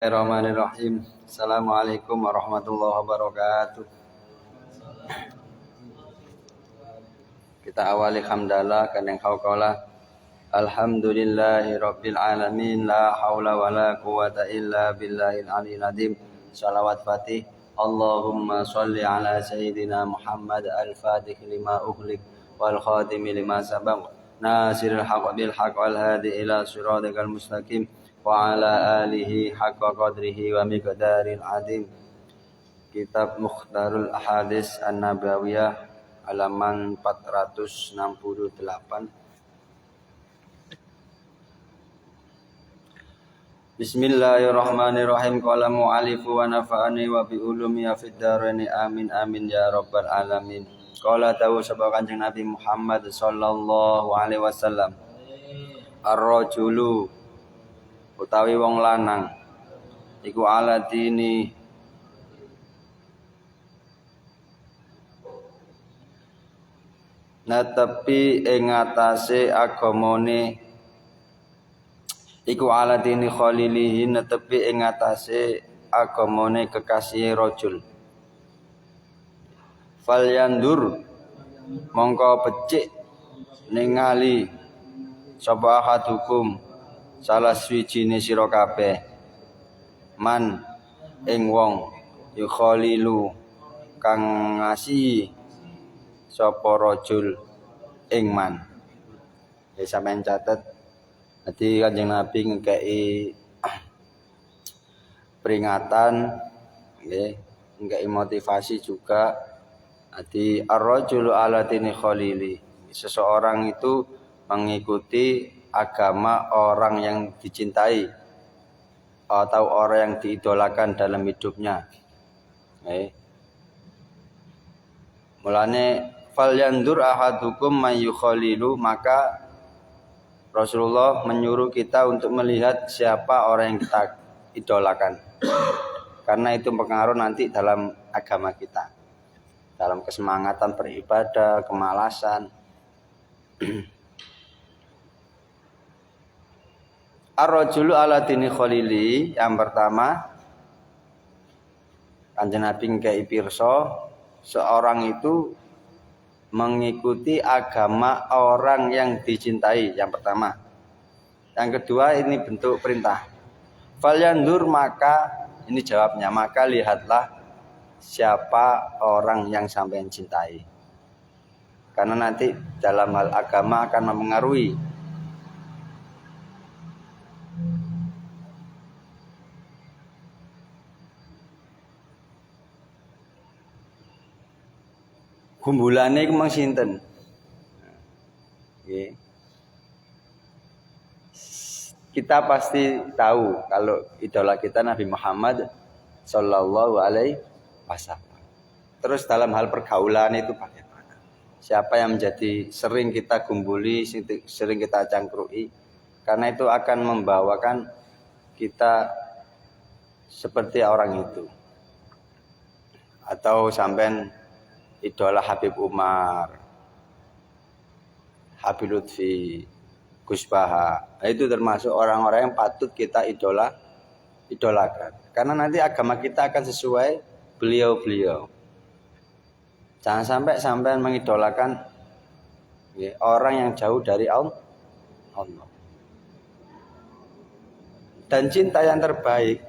Bismillahirrahmanirrahim. Assalamualaikum warahmatullahi wabarakatuh. Kita awali hamdalah kaneng hauqala. Alhamdulillahi rabbil alamin. La haula wa la quwata illa billahil aliyil azim. Salawat fatih. Allahumma salli ala sayyidina Muhammad al-fatih lima ughliq wal khatimi lima sabaq. Nasiril haqq bil haqq wal hadi ila siratikal mustaqim. Wa ala alihi haqqa qadrihi wa miqdaril azim. Kitab Mukhtarul Ahadits An-Nabawiyah halaman 468. Bismillahirrahmanirrahim. Qala mu'alifu wa nafa'ani wa bi ulumi fid dharaini amin amin ya rabbal alamin. Qala tahu sabab Kanjeng Nabi Muhammad sallallahu alaihi wasallam. Ar-rajulu utawi wong lanang iku ala dini netepi ing atase agamane iku ala dini khalilihi netepi ing atase agamane kekasih rajul falyandur mongko becik ningali sapa hadukum salah swijine sira kabeh man ing wong yukhalilu kang ngasihi sapa rajul ing man. Ya sampeyan catet dadi Kanjeng Nabi ngekei peringatan nggih, ngekei motivasi juga. Dadi ar-rajulu ala dini khalili. Seseorang itu mengikuti agama orang yang dicintai atau orang yang diidolakan dalam hidupnya. Mulane falyandur ahadukum may yukhalilu, maka Rasulullah menyuruh kita untuk melihat siapa orang yang kita idolakan. Karena itu mempengaruhi nanti dalam agama kita. Dalam kesemangatan beribadah, kemalasan. Ar-rajulu ala dini khalili, yang pertama Kanjeng Nabi ngkei pirsa seorang itu mengikuti agama orang yang dicintai, yang pertama. Yang kedua ini bentuk perintah. Falyandur, maka ini jawabnya, maka lihatlah siapa orang yang sampean cintai. Karena nanti dalam hal agama akan mempengaruhi. Kumbulane iku mang sinten? Nggih. Kita pasti tahu kalau idola kita Nabi Muhammad sallallahu alaihi wasallam. Terus dalam hal pergaulan itu bagaimana? Siapa yang menjadi sering kita gumbuli, sering kita cangkrui? Karena itu akan membawakan kita seperti orang itu. Atau sampean idola Habib Umar, Habib Lutfi, Gus Baha. Itu termasuk orang-orang yang patut kita idolakan. Karena nanti agama kita akan sesuai beliau-beliau. Jangan sampai sampean mengidolakan orang yang jauh dari Allah. Dan cinta yang terbaik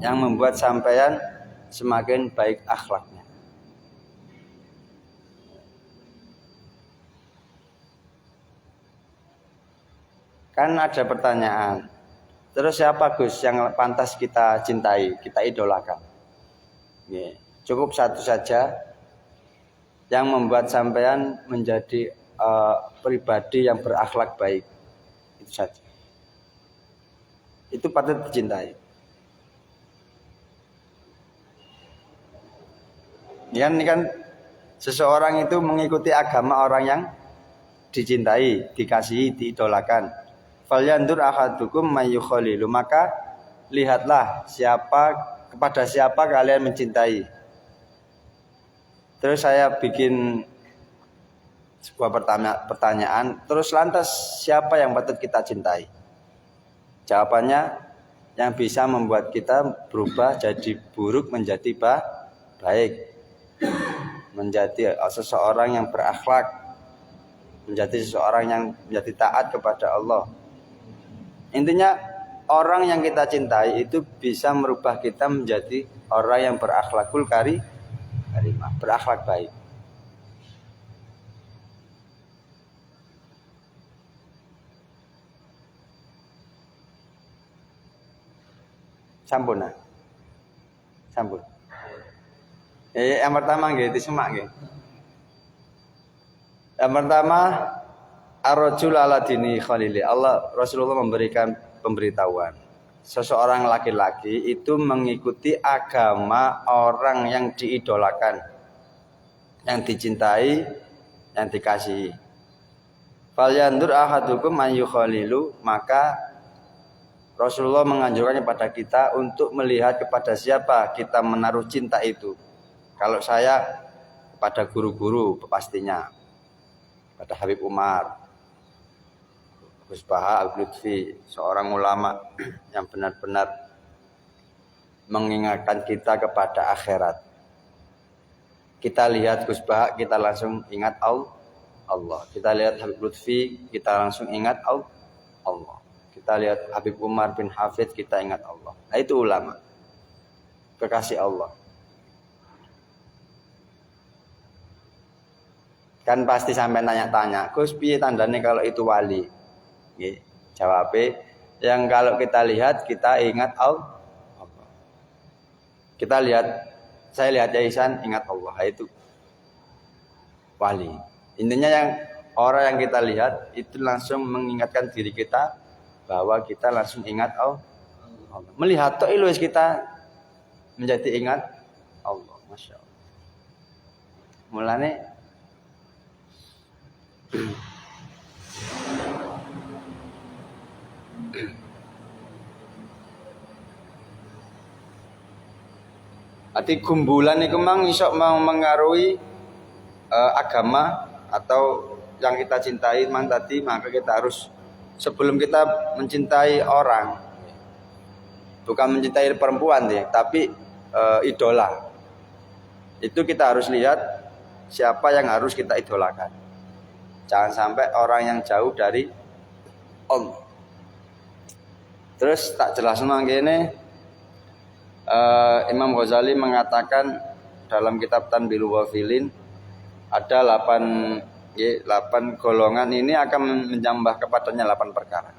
yang membuat sampean semakin baik akhlaknya. Kan ada pertanyaan, terus siapa Gus yang pantas kita cintai, kita idolakan? Cukup satu saja yang membuat sampean menjadi pribadi yang berakhlak baik. Itu saja. Itu patut dicintai. Ini kan seseorang itu mengikuti agama orang yang dicintai, dikasihi, diidolakan. Falyandur ahadukum may yukhalilu, maka lihatlah kepada siapa kalian mencintai. Terus saya bikin sebuah pertanyaan, terus lantas siapa yang patut kita cintai? Jawabannya yang bisa membuat kita berubah jadi buruk menjadi baik, menjadi seseorang yang berakhlak, menjadi seseorang yang menjadi taat kepada Allah. Intinya orang yang kita cintai itu bisa merubah kita menjadi orang yang berakhlakul karimah, berakhlak baik. Sampun. Yang pertama nggih disimak nggih. Yang pertama ar-rajul ala dini khalili. Allah Rasulullah memberikan pemberitahuan. Seseorang laki-laki itu mengikuti agama orang yang diidolakan, yang dicintai, yang dikasihi. Fal yandur ahadukum an yukhalilu, maka Rasulullah menganjurkan kepada kita untuk melihat kepada siapa kita menaruh cinta itu. Kalau saya pada guru-guru pastinya, pada Habib Umar, Gus Baha Al-Lutfi, seorang ulama yang benar-benar mengingatkan kita kepada akhirat. Kita lihat Gus Baha, kita langsung ingat Allah. Kita lihat Habib Lutfi, kita langsung ingat Allah. Kita lihat Habib Umar bin Hafidh, kita ingat Allah. Nah, itu ulama, kekasih Allah. Kan pasti sampai tanya-tanya, Gus piye tandanya kalau itu wali? Jawabnya, yang kalau kita lihat kita ingat Allah. Kita lihat, saya lihat Yaisan ingat Allah, itu wali. Intinya yang orang yang kita lihat itu langsung mengingatkan diri kita bahwa kita langsung ingat Allah. Melihat toh ilus kita menjadi ingat Allah. Masya Allah. Mulane ati gumbulan iku mang iso mengaruhi agama atau yang kita cintai mang tadi, maka kita harus sebelum kita mencintai orang, bukan mencintai perempuan deh, tapi idola. Itu kita harus lihat siapa yang harus kita idolakan. Jangan sampai orang yang jauh dari Allah. Terus tak jelas ngene, Imam Ghazali mengatakan dalam kitab Tanbihul Ghafilin ada 8 golongan ini akan menambah kepadanya 8 perkara.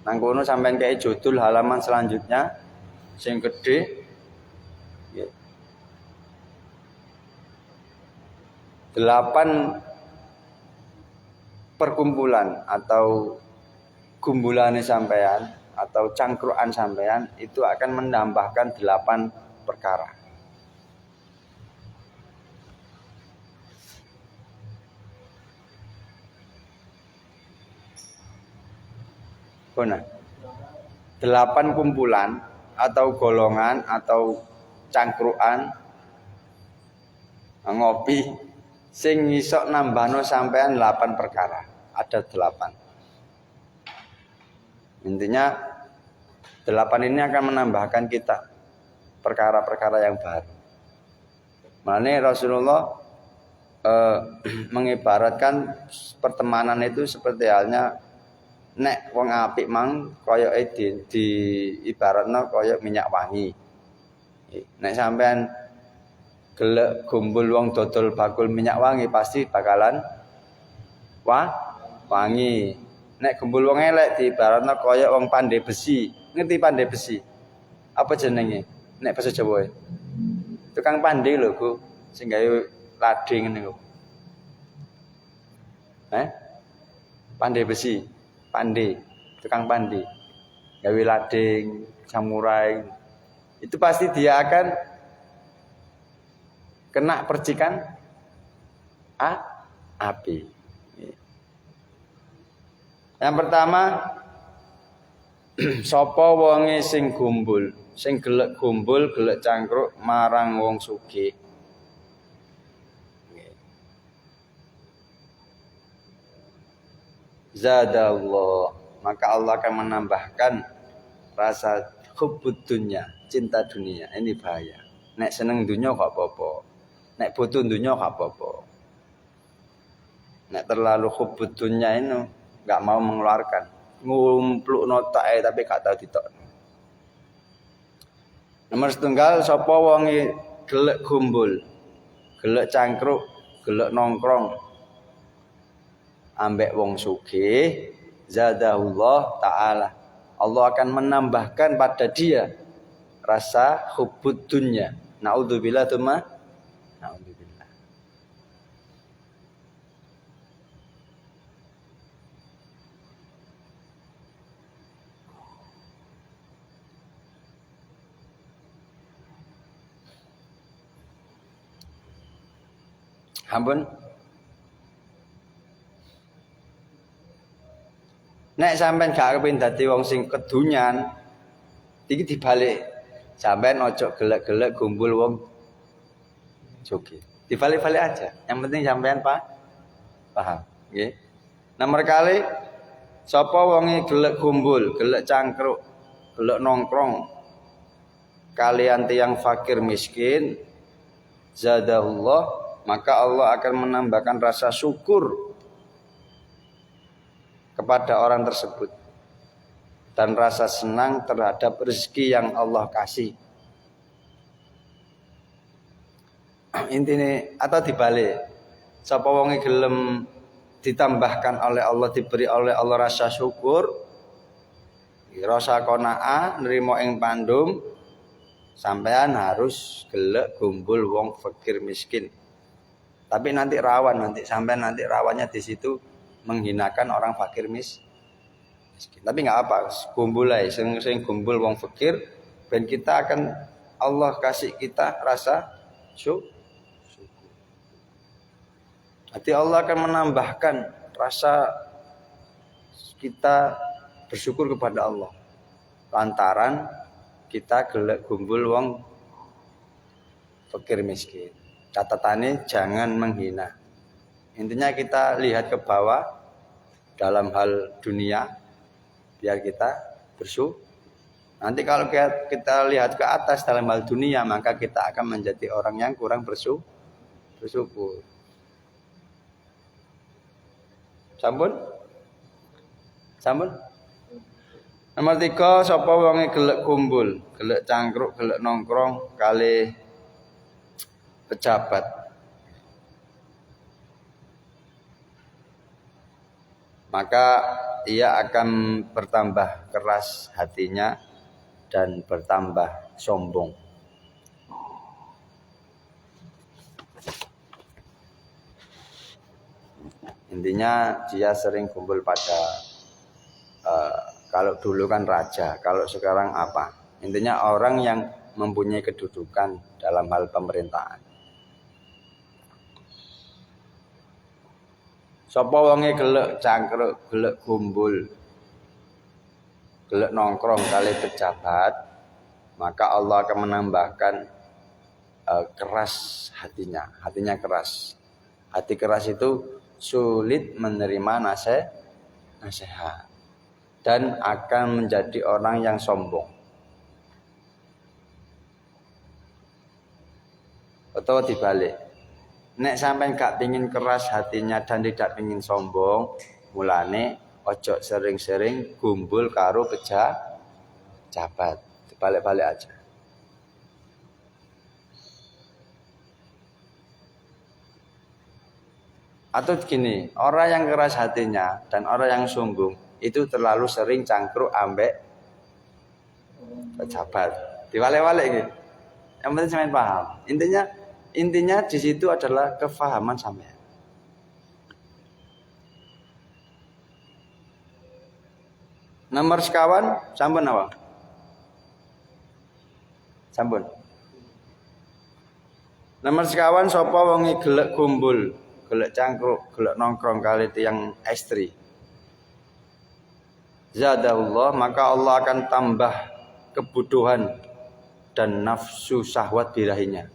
Nang kono sampean kayak judul halaman selanjutnya sing gede. 8 perkumpulan atau gumbulane sampean atau cangkruan sampean itu akan menambahkan 8 perkara. Nah, 8 kumpulan atau golongan atau cangkruan ngopi sing iso nambahno sampean 8 perkara. Ada 8. Intinya 8 ini akan menambahkan kita perkara-perkara yang baru. Makanya Rasulullah mengibaratkan pertemanan itu seperti halnya nek wong apik mang koyoke di ibaratno koyok minyak wangi. Nek sampean gelek gumbul wong dodol bakul minyak wangi pasti bakalan wangi. Nek gumbul wong elek di ibaratno koyok wong pandai besi. Ngerti pandai besi? Apa jenenge? Nek basa Jawa. Tukang pandai lho, Gu. Sing gawe lading ngene lho. Pandai besi. Pandai, tukang pandai, gawe lading, samurai, itu pasti dia akan kena percikan api. Yang pertama, sapa wonge sing gumbul, sing gelek gumbul, gelek cangkruk marang wong sugih. zadallah, maka Allah akan menambahkan rasa hubbud dunya, cinta dunia. Ini bahaya. Nek seneng dunia gak apa-apa. Nek butuh dunia gak apa-apa. Nek terlalu hubbud dunya ini gak mau mengeluarkan. Ngumpluk notae tapi gak tahu ditok. Nomor setunggal sapa wonge gelek gumbul, gelek cangkruk, gelek nongkrong ambek wong sugih, zadahullah taala. Allah akan menambahkan pada dia rasa hubbud dunya. Naudzubillah tsumma naudzubillah. Ampun. Nek sampean gak kepengin dadi wong sing kedunyan, iki dibalik. Sampean ojo gelek-gelek gumbul wong sugih. Dibalik-balik aja. Yang penting sampean paham, nggih. Nomor kali sapa wonge gelek gumbul, gelek cangkruk, gelek nongkrong kalian tiang fakir miskin, zadahullah, maka Allah akan menambahkan rasa syukur kepada orang tersebut dan rasa senang terhadap rezeki yang Allah kasih. Intine atau dibalik, sapa wonge gelem ditambahkan oleh Allah, diberi oleh Allah rasa syukur, rasa qanaah, nerima ing pandum, sampean harus gelek gumbul wong fakir miskin. Tapi nanti rawan, sampean rawannya di situ menghinakan orang fakir miskin. Tapi nggak apa, kumpul aja, sering kumpul wong fakir, dan kita akan Allah kasih kita rasa syukur. Nanti Allah akan menambahkan rasa kita bersyukur kepada Allah lantaran kita gelek kumpul wong fakir miskin. Catatannya jangan menghina. Intinya kita lihat ke bawah dalam hal dunia biar kita bersyukur. Nanti kalau kita lihat ke atas dalam hal dunia, maka kita akan menjadi orang yang kurang bersyukur. Sampun? Nomor 3, sapa wonge gelek kumpul, gelek cangkruk, gelek nongkrong kali pejabat. Maka ia akan bertambah keras hatinya dan bertambah sombong. Intinya dia sering kumpul pada kalau dulu kan raja, kalau sekarang apa? Intinya orang yang mempunyai kedudukan dalam hal pemerintahan. Sapa wonge gelek cangkruk, gelek gumbul, gelek nongkrong kali pejabat, maka Allah akan menambahkan keras hatinya keras. Hati keras itu sulit menerima nasihat dan akan menjadi orang yang sombong. Atau dibalik. Nek sampean gak pengin keras hatinya dan tidak pengin sombong, mulane ojo sering-sering gumbul karo pejabat. Dibalik-balik aja. Atau gini, orang yang keras hatinya dan orang yang sombong itu terlalu sering cangkruk ambek pejabat. Dibalik-balik gitu. Yang penting sampean paham. Intinya di situ adalah kefahaman sampean. Nomor sekawan sampun apa? Sampun. Nomor sekawan sapa wonge gelek kumpul, gelek cangkruk, gelek nongkrong kali tiyang estri. Zadahullah, maka Allah akan tambah kebutuhan dan nafsu syahwat birahinya.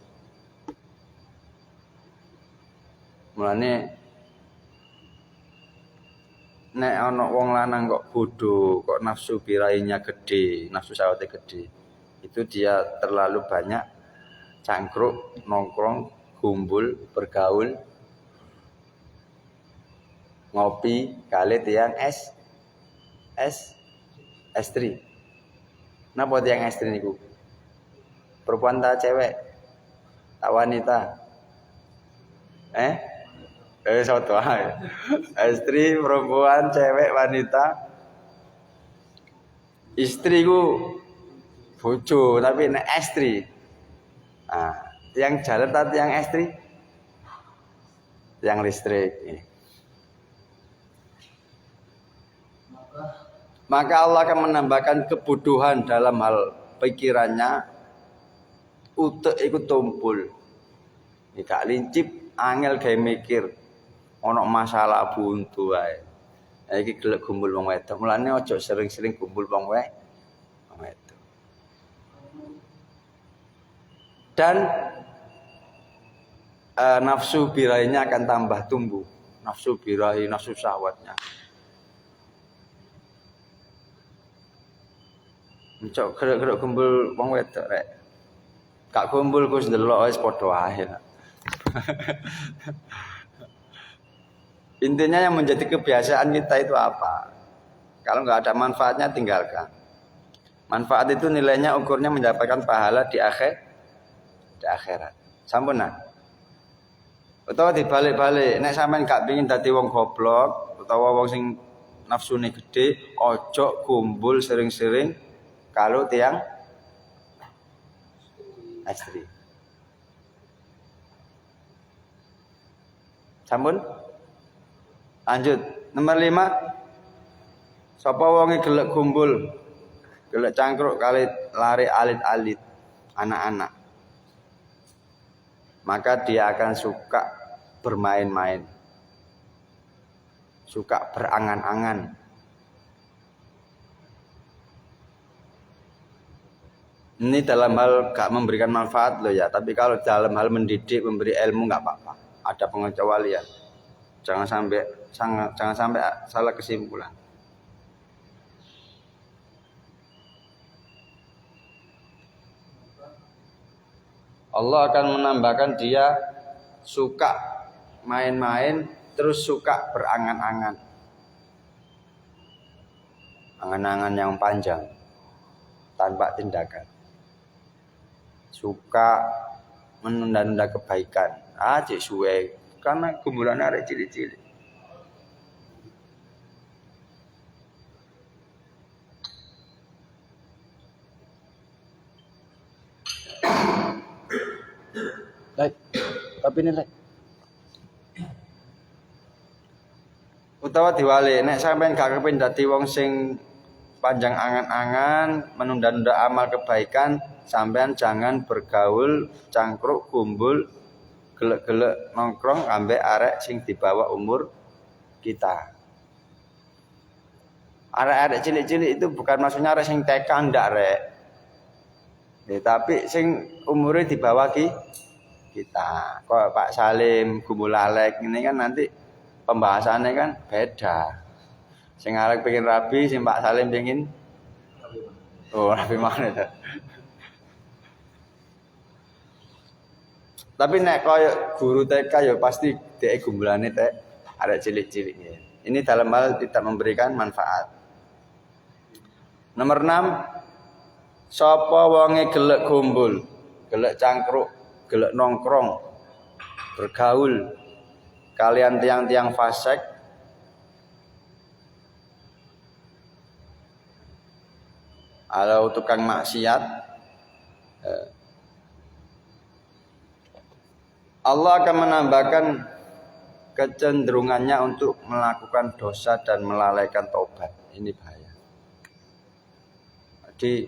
Mulane nek ana wong lanang kok bodoh, kok nafsu birainya gede, nafsu syahwatnya gede, itu dia terlalu banyak cangkruk, nongkrong, kumpul, bergaul, ngopi, kali tiang estri. Napa tiang estri niku? Perempuan ta cewek? Tak wanita? Soto ae. Istri, perempuan, cewek, wanita. Istri ku bojo, tapi nek estri. Nah, yang jalan tadi yang estri, yang listrik. Maka Allah akan menambahkan kebodohan dalam hal pikirannya, utek ikut tumpul. Gak lincip, angel gawe mikir. Ono masalah buntu wae. Iki gelek kumpul wong wedok. Mulane aja sering-sering kumpul wong wedok. Dan nafsu birainya akan tambah tumbuh. Nafsu birahi, nafsu syahwatnya. Mencok gerek-gerek kumpul wong wedok rek. Gak kumpul Gus ndelok wis padha wae. Intinya yang menjadi kebiasaan kita itu apa? Kalau nggak ada manfaatnya tinggalkan. Manfaat itu nilainya ukurnya mendapatkan pahala di akhirat. Sampun nah. Utawa dibalik-balik, nek sampean gak pengin dadi wong goblok utawa wong sing nafsune gede, ojo kumpul sering-sering kalau tiang istri. Sampun? Lanjut, nomor 5. Sapa wonge gelek kumpul, gelek cangkruk kali lari alit-alit anak-anak. Maka dia akan suka bermain-main. Suka berangan-angan. Ini dalam hal gak memberikan manfaat loh ya, tapi kalau dalam hal mendidik, memberi ilmu gak apa-apa. Ada pengecualian. Jangan sampai salah kesimpulan. Allah akan menambahkan dia suka main-main, terus suka berangan-angan. Angan-angan yang panjang tanpa tindakan. Suka menunda-nunda kebaikan. Cek suwe karena kumpulan arek cilik-cilik. Tapi ini utawa diwali nek sampean gak kepengin dadi wong sing panjang angan-angan, menunda-nunda amal kebaikan, sampean jangan bergaul, cangkruk, kumpul, gelek-gelek nongkrong ambek arek sing dibawa umur kita. Arek-arek cilik-cilik itu bukan maksudnya arek sing TK ndak rek. Tapi sing umure di bawah kita. Kok Pak Salim, Gumul Alek ini kan nanti pembahasannya kan beda. Sing Alek pengen rabi, sing Pak Salim pengen rabi mana itu. Tapi nek koyo guru TK ya pasti dhek gumbulane tek arek cilik-cilik. Ini dalam hal tidak memberikan manfaat. Nomor 6, sapa wonge gelek kumpul, gelek cangkruk, gelek nongkrong, bergaul kalian tiang-tiang fasik, atau tukang maksiat, Allah akan menambahkan kecenderungannya untuk melakukan dosa dan melalaikan taubat. Ini bahaya. Jadi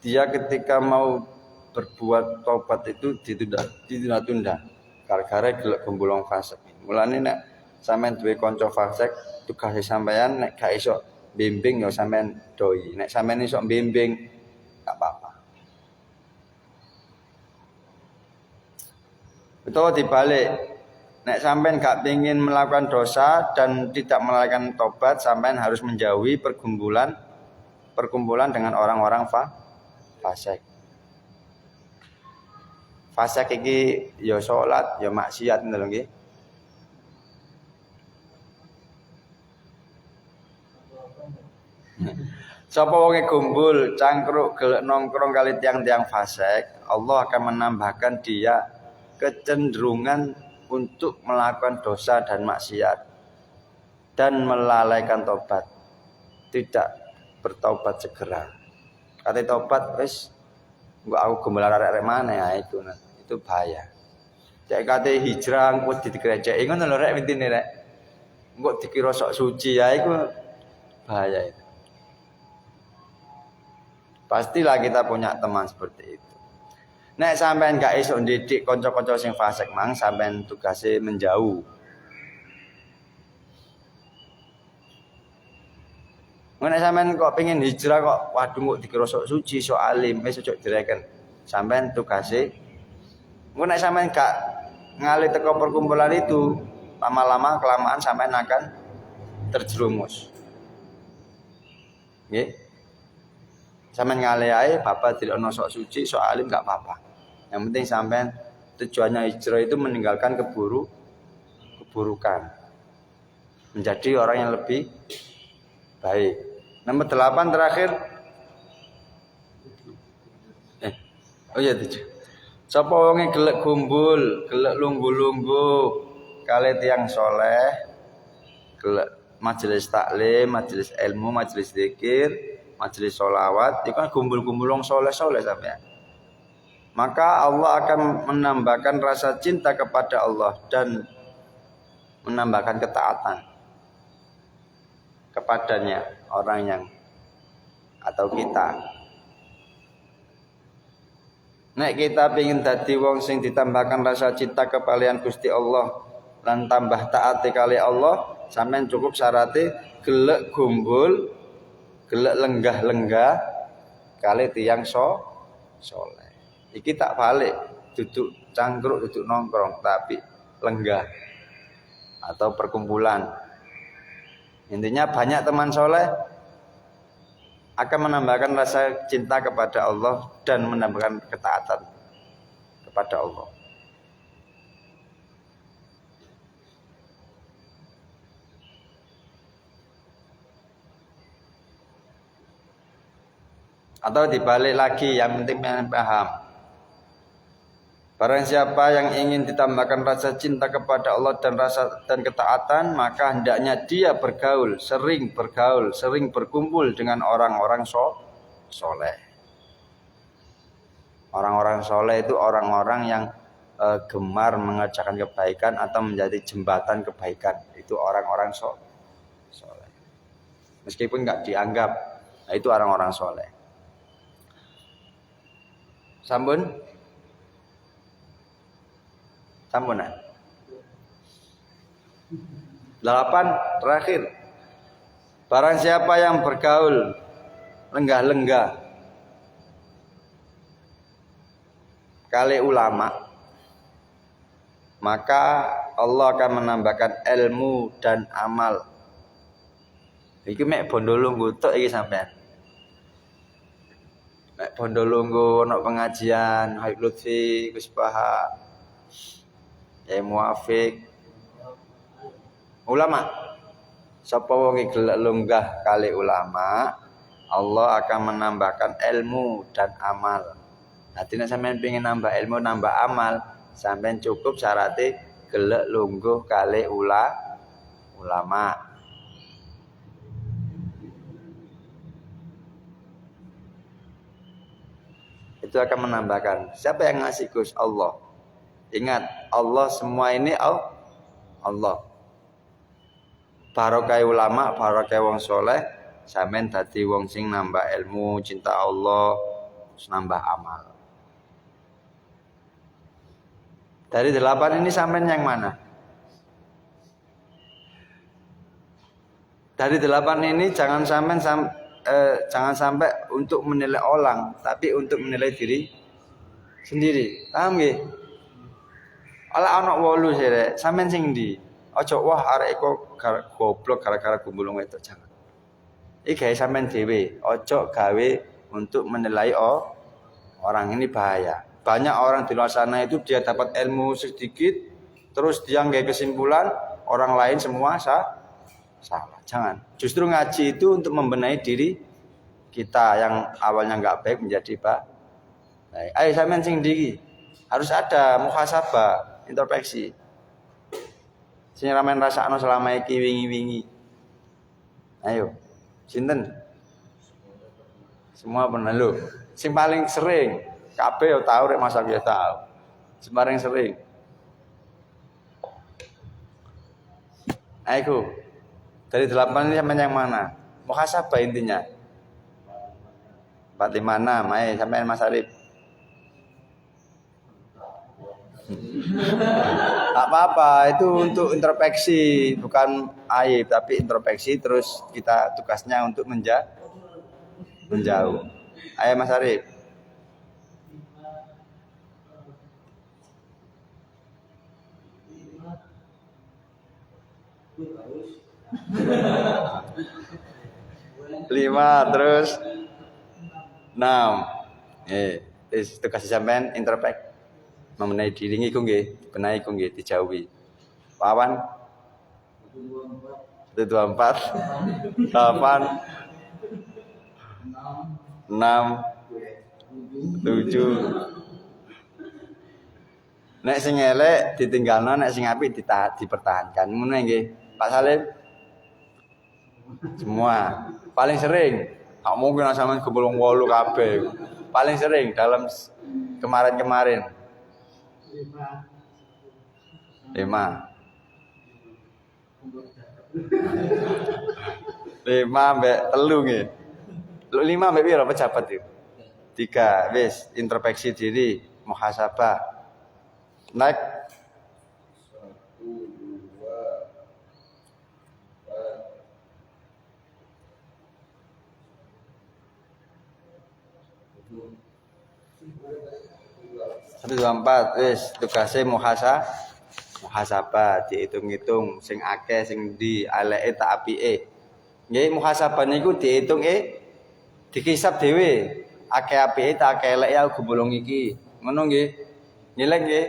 dia ketika mau berbuat taubat itu ditunda-tunda. Gara-gara gelek gembulong fasik. Mulane nek sampean duwe kanca fasik, tugas sampean nek gak iso bimbing ya sampean doi. Nek sampean iso bimbing gak apa-apa. Betul dibalik. Nek sampean gak ingin melakukan dosa dan tidak melakukan tobat, sampean harus menjauhi perkumpulan dengan orang-orang fasik. Fasik iki ya salat, ya maksiat ngono lho nggih. Sapa wonge gumbul, cangkruk, gelek nongkrong kali tiang-tiang fasik, Allah akan menambahkan dia kecenderungan untuk melakukan dosa dan maksiat dan melalaikan tobat, tidak bertobat segera. Kata tobat wis engko aku gumbul arek-arek mana ya itu bahaya. Cek kate hijrah engko digereceki ngono lho rek intine rek. Engko dikira sok suci ya iku bahaya itu. Pastilah kita punya teman seperti itu. Nek sampean gak iso ndidik kanca-kanca sing fasik mang, sampean tugase menjauh. Nek sampean kok pengen hijrah kok waduh kok dikira sok suci, sok alim, wis ojo direken. Sampean tugase nek sampean gak ngalih teko perkumpulan itu, lama-lama kelamaan sampean akan terjerumus. Nggih. Sampeyan ngalih ae bapak tidak ono sok suci, sok alim gak apa-apa. Yang penting sampean tujuannya hijrah itu meninggalkan keburukan. Menjadi orang yang lebih baik. Nomor 8 terakhir. Oh iya 7. Sapa wonge gelek gumbul, gelek lunggu-lunggu kali tiyang saleh, gelek majelis taklim, majelis ilmu, majelis zikir, majelis sholawat, itu kan gumbul-gumbul wong soleh-soleh sampean. Maka Allah akan menambahkan rasa cinta kepada Allah dan menambahkan ketaatan kepadanya orang yang atau kita. Nek kita pengen dadi wong sing ditambahkan rasa cinta kepalian Gusti Allah lan tambah taat kali Allah, sampean cukup syaratnya gelek gumbul, gelek lenggah-lenggah kali tiyang soleh. Iki tak balik, duduk cangkruk, duduk nongkrong, tapi lenggah atau perkumpulan. Intinya banyak teman soleh akan menambahkan rasa cinta kepada Allah dan menambahkan ketaatan kepada Allah. Atau dibalik lagi, yang penting paham. Barang siapa yang ingin ditambahkan rasa cinta kepada Allah dan ketaatan, maka hendaknya dia sering berkumpul dengan orang-orang soleh. Orang-orang soleh itu orang-orang yang gemar mengerjakan kebaikan atau menjadi jembatan kebaikan. Itu orang-orang soleh. Meskipun nggak dianggap, nah itu orang-orang soleh. Sambunan. Nah. 8 terakhir. Barang siapa yang bergaul lenggah-lenggah kali ulama, maka Allah akan menambahkan ilmu dan amal. Iki mek bondo lungguh tok iki sampean. Mek bondo lungguh ono pengajian Habib Lutfi, Gus Baha, Muafiq, ulama. Sapa wong gelek lunggah kali ulama, Allah akan menambahkan ilmu dan amal. Nanti nek sampean pengen nambah ilmu, nambah amal, sampean cukup syaratnya gelek lungguh kali ulama. Itu akan menambahkan. Siapa yang ngasih Gus? Allah. Ingat, Allah semua ini Allah. Barokah ulama, barokah wong soleh, sampean dadi wong sing nambah ilmu, cinta Allah, terus nambah amal. Dari 8 ini sampean yang mana? Dari 8 ini jangan sampai untuk menilai orang, tapi untuk menilai diri sendiri. Paham nggih? Ala ana 8 sih rek. Sampeyan sing ndi? Aja wah arek kok goblok gara-gara gumbulung itu jangan. Iki gawe sampeyan dhewe, aja gawe untuk menilai orang ini bahaya. Banyak orang di luar sana itu dia dapat ilmu sedikit, terus dia nggak kesimpulan, orang lain semua salah. Jangan. Justru ngaji itu untuk membenahi diri kita yang awalnya nggak baik menjadi baik. Ayo sampean sing ndi harus ada muhasabah, introspeksi. Sing ramen rasakno selama iki wingi-wingi. Ayo. Sinten? Semua pernah lho. Sing paling sering kabeh yo tau rek masa ya tau. Sing paling sering. Ayo. Dari 8 ini sampai yang mana? Muhasabah intinya. 456, ayo sampai Mas Arif. Tak apa-apa, itu untuk introspeksi, bukan aib, tapi introspeksi terus kita tugasnya untuk menjauh. Ayo Mas Arif. Lima terus 6. Tugas sampean introspek mengenai diri ngiku nggih, benahi iku nggih dijauhi. Wawan 124 8 6 7. Nek sing elek ditinggalno, nek sing apik dipertahankan. Ngono nggih, Pak Salim. Semua paling sering, tak mungkin sampean kebulung 8 kabeh. Paling sering dalam kemarin-kemarin 5 mbek 3 nggih. 5 mbek piro pejabat itu? 3 wis introspeksi diri, muhasabah. Naik 124 wis tugase muhasabah dihitung-hitung sing akeh sing ndi eleke tak apike. Nggih muhasabah niku dihitung dikisap dhewe. Akeh apike tak akeh eleke aku gembolong iki. Ngono nggih. Nilai nggih.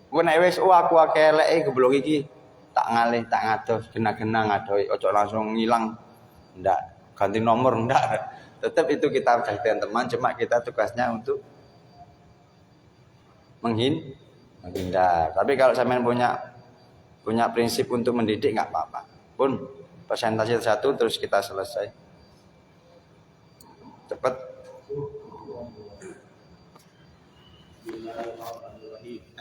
Kuwi nek wis aku akeh eleke gembolong iki tak ngalih tak ngados gena-gena ngadohi ojo langsung ngilang. Ndak ganti nomor ndak. Tetap itu kita jadikan teman, cuma kita tugasnya untuk menghindar. Tapi kalau sampean punya prinsip untuk mendidik nggak apa-apa. Pun persentase 1 terus kita selesai. Cepat.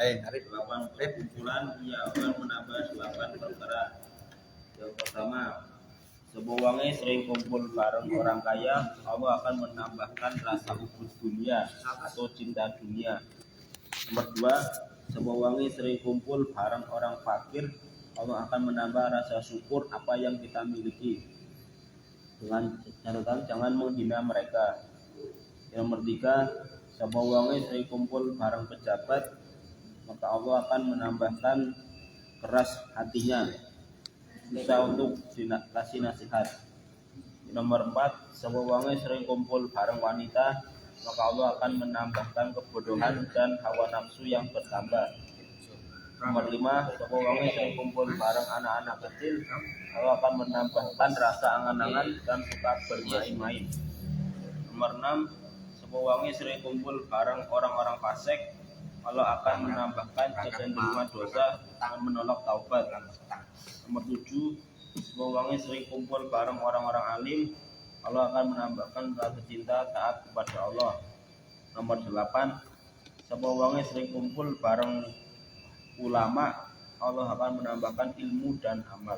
Arif 8 kumpulan ia akan menambah 8 perkara. Yang pertama, sebuah wangi sering kumpul bareng orang kaya, Allah akan menambahkan rasa ubud dunia atau cinta dunia. Nomor 2, sebuah wangi sering kumpul bareng orang fakir, Allah akan menambah rasa syukur apa yang kita miliki. Dengan catatan jangan menghina mereka. Yang nomor 3, sebuah wangi sering kumpul bareng pejabat, maka Allah akan menambahkan keras hatinya, susah untuk kasih nasihat. Nomor 4, sebuah wangi sering kumpul bareng wanita, maka Allah akan menambahkan kebodohan dan hawa nafsu yang bertambah. Nomor 5, sebuah wangi sering kumpul bareng anak-anak kecil, Allah akan menambahkan rasa angan-angan dan suka bermain-main. Nomor 6, sebuah wangi sering kumpul bareng orang-orang fasik, Allah akan menambahkan kecenderungan dosa dan menolak taubat. Nomor 7, sebuah wangi sering kumpul bareng orang-orang alim, Allah akan menambahkan rasa cinta taat kepada Allah. Nomor 8, sebuah wangi sering kumpul bareng ulama, Allah akan menambahkan ilmu dan amal.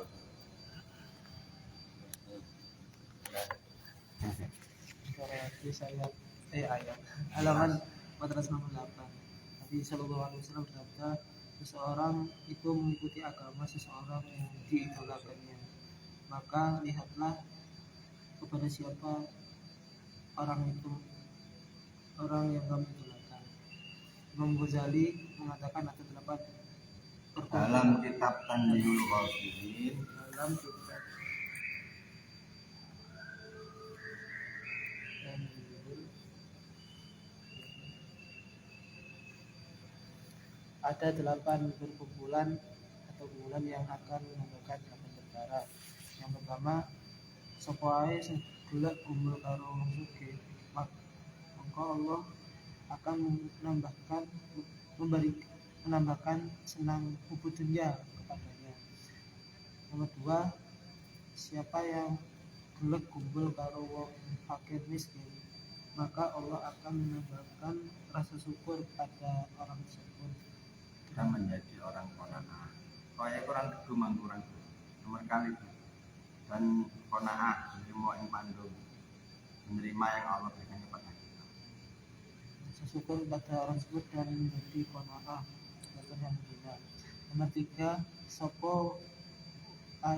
Ayat halaman 498. Nabi Sallallahu Alaihi Wasallam bersabda, seseorang itu mengikuti agama seseorang yang diidolakannya, maka lihatlah kepada siapa orang itu, orang yang kamu idolakan. Imam Ghazali mengatakan ada 8 dalam kitab Tanbihul Ghafilin dalam kitab Tanbihul ada 8 perkumpulan atau kumpulan yang akan menambahkan 8 perkara. Yang pertama, sapa ae sing gelek kumpul karo wong sugih, maka Allah akan menambahkan senang hubud dunia kepadanya. Nomor 2, siapa yang gelek kumpul karo wong fakir miskin, maka Allah akan menambahkan rasa syukur pada orang tersebut. kita menjadi orang qanaah. Kaya kurang keduman kurang nomor kali itu. Dan qanaah menerima yang pandung, menerima yang Allah berikan kepada kita. Rasa syukur pada orang tersebut dan menjadi qanaah, bahkan yang benar. Nomor 3, sapa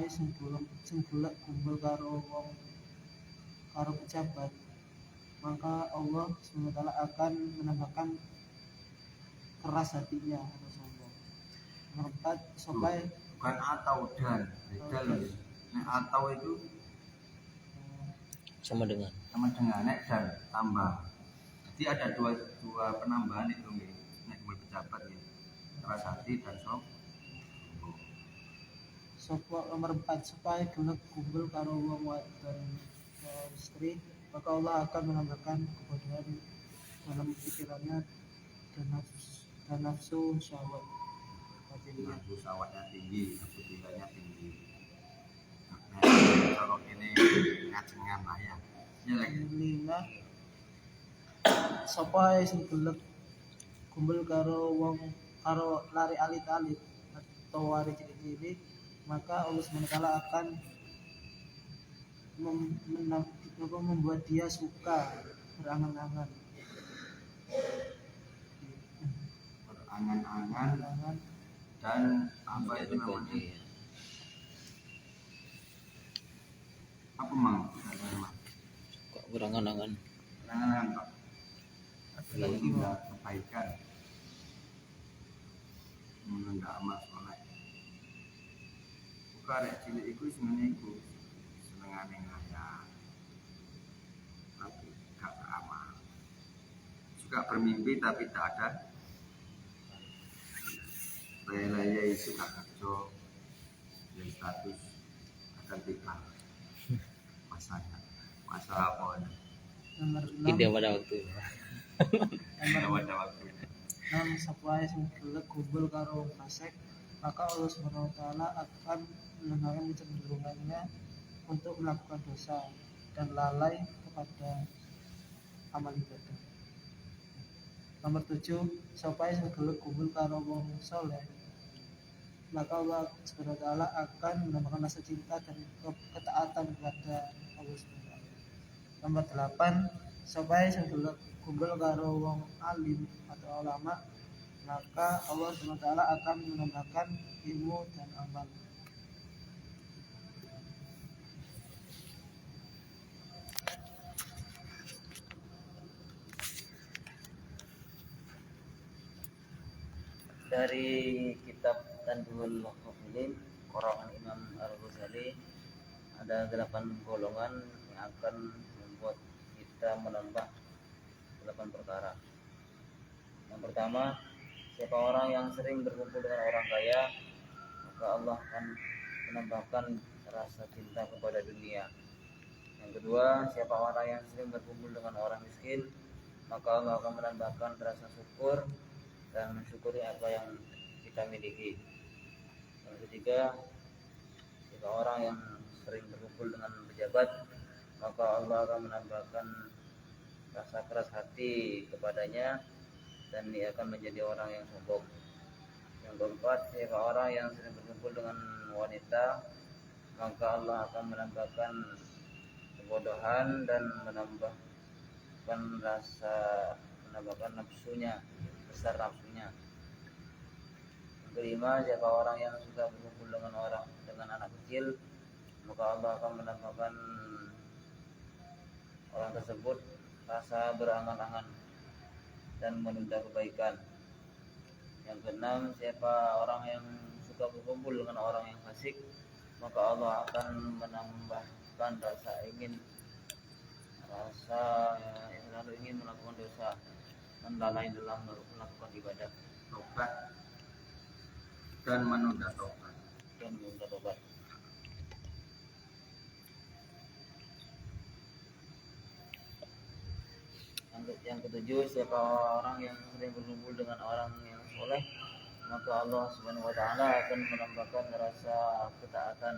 ae sing golek kumpul karo pejabat, maka Allah SWT akan menambahkan keras hatinya atau sombong. Nomor 4, sampai Bukan atau dan beda loh. Nek atau itu sama dengan nek dan tambah. Jadi ada dua penambahan itu nih. Nek kumpul pejabat ya. Keras hati dan sombong. nomor 4, supaya gelek kumpul karo wong wadon istri, maka Allah akan menambahkan kebodohan dalam pikirannya dan nafsu syahwat. Nafsu syahwatnya tinggi, nafsu gilanya tinggi. Nah, kalau ini ngajengan lah ya. Ya lagi. 5, sapa sing gelek kumpul karo lari alit-alit atau wari cilik-cilik, maka Allah SWT akan membuat dia suka berangan-angan Dan apa itu namanya? Apa mang? kok berangan-angan Berangan-angan Pak. lagi Tidak kebaikan. Menunda amal soleh. Bukan rek cilik iku senenge iku senengane ngaya. Tapi gak beramal. Suka bermimpi tapi tak ada. Laya itu gak kerja. Yang status akan tinggal. Masanya. Masa apa ini? nomor tidak 6, pada waktu Pada waktu ini. sapa sing gelek kumpul karo wong fasik, maka Allah SWT akan menambahkan kecenderungannya untuk melakukan dosa dan lalai kepada amal ibadah. Nomor 7, sapa sing gelek kumpul karo wong saleh, maka Allah SWT akan menambahkan rasa cinta dan ketaatan kepada Allah SWT. Nomor 8, sapa sing gelek kumpul karo wong alim atau ulama, maka Allah SWT akan menambahkan ilmu dan amal. dari kitab Tanbihul Ghafilin karangan Imam Al-Ghazali ada 8 golongan yang akan membuat kita menambah 8 perkara. Yang pertama, siapa orang yang sering berkumpul dengan orang kaya, maka Allah akan menambahkan rasa cinta kepada dunia. Yang kedua, siapa orang yang sering berkumpul dengan orang miskin, maka Allah akan menambahkan rasa syukur dan mensyukuri apa yang kita miliki. Yang ketiga, jika orang yang sering berkumpul dengan pejabat, maka Allah akan menambahkan rasa keras hati kepadanya dan dia akan menjadi orang yang sombong. Yang keempat, jika orang yang sering berkumpul dengan wanita, maka Allah akan menambahkan kebodohan dan menambahkan nafsunya, besar nafsunya. Yang kelima, jika orang yang suka berkumpul dengan anak kecil, maka Allah akan menambahkan orang tersebut rasa berangan-angan dan menunda kebaikan. Yang keenam, siapa orang yang jika berkumpul dengan orang yang fasik, maka Allah akan menambahkan rasa yang selalu ingin melakukan dosa dan lalai dalam melakukan ibadah Tobat dan menunda tobat. dan menunda tobat. Yang ketujuh, siapa orang yang sering berkumpul dengan orang yang soleh, maka Allah Subhanahu wa taala akan menambahkan rasa ketaatan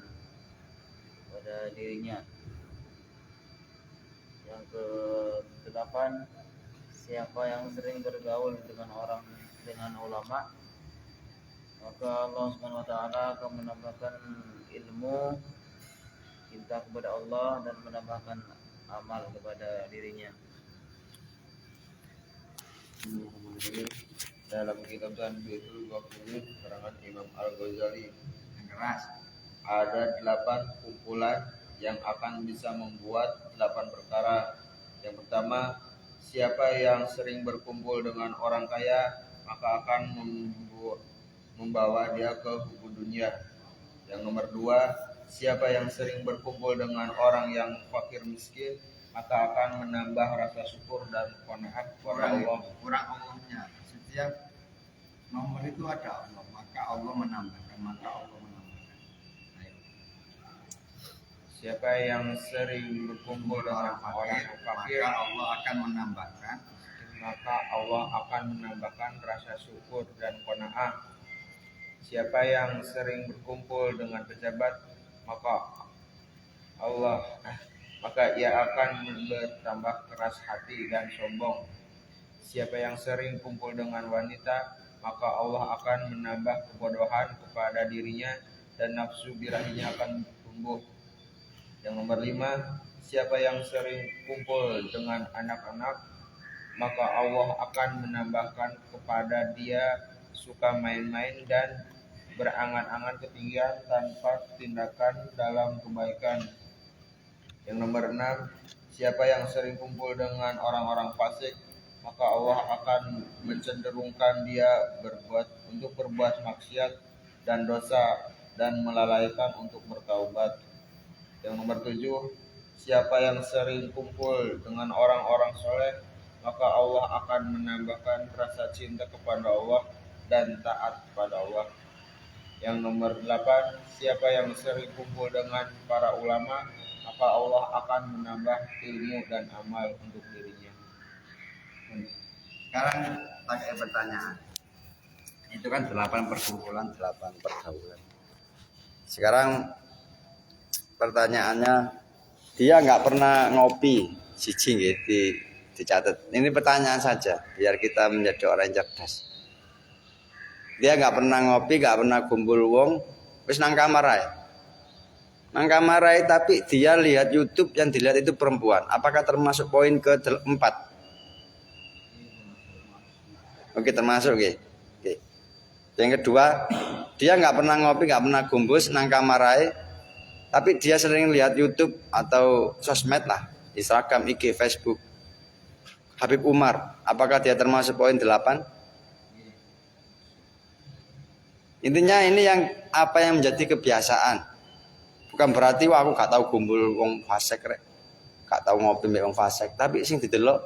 pada dirinya. Yang ke-8, siapa yang sering bergaul dengan ulama, maka Allah Subhanahu wa taala akan menambahkan ilmu, cinta kepada Allah, dan menambahkan amal kepada dirinya. Dalam kitab Tanbihul Ghafilin karangan Imam Al-Ghazali Yang keras. ada 8 kumpulan yang akan bisa membuat 8 perkara. Yang pertama, siapa yang sering berkumpul dengan orang kaya maka akan membawa dia ke hubu dunia. Yang nomor 2, siapa yang sering berkumpul dengan orang yang fakir miskin maka akan menambah rasa syukur dan qanaat kepada Allah. Kurang Allahnya. Setiap nomor itu ada Allah, maka Allah menambahkan. Ayo. Siapa yang sering berkumpul dengan orang fakir maka Allah akan menambahkan. maka Allah akan menambahkan rasa syukur dan qanaah. Siapa yang sering berkumpul dengan pejabat maka ia akan bertambah keras hati dan sombong. Siapa yang sering kumpul dengan wanita, maka Allah akan menambah kebodohan kepada dirinya dan nafsu birahinya akan tumbuh. Yang nomor 5, siapa yang sering kumpul dengan anak-anak, maka Allah akan menambahkan kepada dia suka main-main dan berangan-angan ketinggian tanpa tindakan dalam kebaikan. Yang nomor 6, siapa yang sering kumpul dengan orang-orang fasik, maka Allah akan mencenderungkan dia berbuat maksiat dan dosa dan melalaikan untuk bertaubat. Yang nomor 7, siapa yang sering kumpul dengan orang-orang soleh, maka Allah akan menambahkan rasa cinta kepada Allah dan taat kepada Allah. Yang nomor 8, siapa yang sering kumpul dengan para ulama, maka Allah akan menambah ilmu dan amal untuk dirinya. Sekarang pakai pertanyaan. Itu kan 8 perkumpulan, 8 pergaulan. Sekarang pertanyaannya, dia nggak pernah ngopi, siji nggih dicatat. Ini pertanyaan saja, biar kita menjadi orang yang cerdas. Dia nggak pernah ngopi, nggak pernah kumpul wong, wis nang kamar ae. Nang kamar ae, tapi dia lihat YouTube, yang dilihat itu perempuan. Apakah termasuk poin ke-4? Oke, termasuk oke. Yang kedua, dia nggak pernah ngopi, nggak pernah gumbus nang kamar ae, tapi dia sering lihat YouTube atau sosmed lah, Instagram, IG, Facebook. Habib Umar, apakah dia termasuk poin 8? Intinya ini apa yang menjadi kebiasaan. Bukan berarti aku gak tahu gumbul wong fasik rek, gak tahu ngopi mbek wong fasik, tapi sing didelok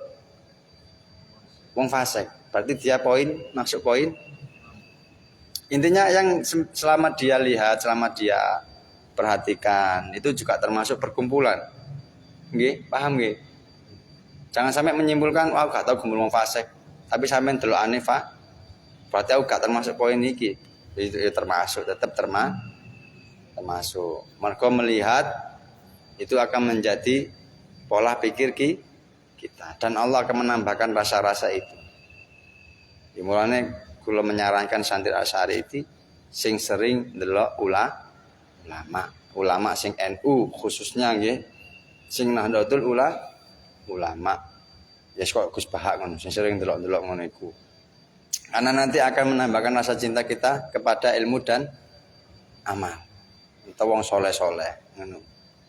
wong fasik. Berarti dia masuk poin. Intinya yang selama dia lihat, selama dia perhatikan, itu juga termasuk perkumpulan. Nggih, paham nggih? Jangan sampai menyimpulkan aku gak tahu gumbul wong fasik, tapi sampean delokane berarti aku gak termasuk poin iki. Itu termasuk, tetap termasuk. Mergo melihat itu akan menjadi pola pikir kita, dan Allah akan menambahkan rasa-rasa itu. Dimulane kula menyarankan santri Asy'ari itu sing sering ndelok ulama sing NU khususnya nggih, sing Nahdlatul Ulama. Ya kok Gus Bahak ngono, sing sering ndelok ngono iku. Karena nanti akan menambahkan rasa cinta kita kepada ilmu dan amal. Kita wong soleh-soleh.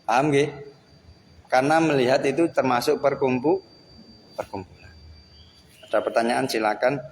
Paham nggih? Karena melihat itu termasuk perkumpulan. Ada pertanyaan silakan.